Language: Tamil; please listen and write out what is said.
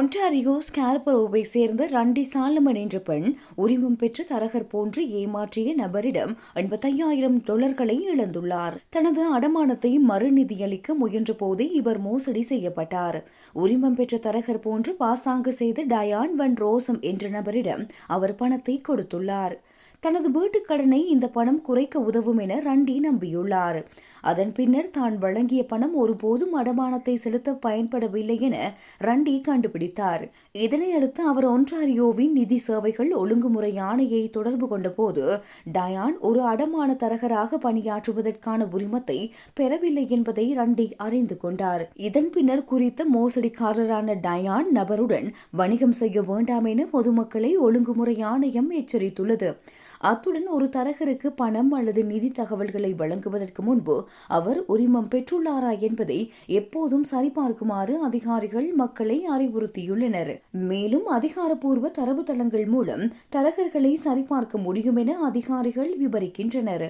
ஒன்டாரியோ ஸ்கார்பரோவை சேர்ந்த ரண்டி சாலமன் என்ற பெண் உரிமம் பெற்ற தரகர் போன்று ஏமாற்றிய நபரிடம் $85,000 இழந்துள்ளார். தனது அடமானத்தை மறுநிதியளிக்க முயன்ற போதே இவர் மோசடி செய்யப்பட்டார். உரிமம் பெற்ற தரகர் போன்று பாசாங்கு செய்த டயான் வன் ரோசம் என்ற நபரிடம் அவர் பணத்தை கொடுத்துள்ளார். தனது வீட்டுக் கடனை இந்த பணம் குறைக்க உதவும் என ரண்டி நம்பியுள்ளார். அதன் பின்னர் தான் வழங்கிய பணம் ஒருபோதும் அடமானத்தை செலுத்த பயன்படவில்லை என ரண்டி கண்டுபிடித்தார். இதனையடுத்து அவர் ஒன்டாரியோவின் நிதி சேவைகள் ஒழுங்குமுறை ஆணையை தொடர்பு கொண்டபோது டயான் ஒரு அடமான தரகராக பணியாற்றுவதற்கான உரிமத்தை பெறவில்லை என்பதை ரண்டி அறிந்து கொண்டார். இதன் பின்னர் குறித்த மோசடிக்காரரான டயான் நபருடன் வணிகம் செய்ய வேண்டாம் என பொதுமக்களை ஒழுங்குமுறை ஆணையம் எச்சரித்துள்ளது. அத்துடன் ஒரு தரகருக்கு பணம் அல்லது நிதி தகவல்களை வழங்குவதற்கு முன்பு அவர் உரிமம் பெற்றுள்ளாரா என்பதை எப்போதும் சரிபார்க்குமாறு அதிகாரிகள் மக்களை அறிவுறுத்தியுள்ளனர். மேலும் அதிகாரப்பூர்வ தரவுத்தளங்கள் மூலம் தரகர்களை சரிபார்க்க முடியும் என அதிகாரிகள் விவரிக்கின்றனர்.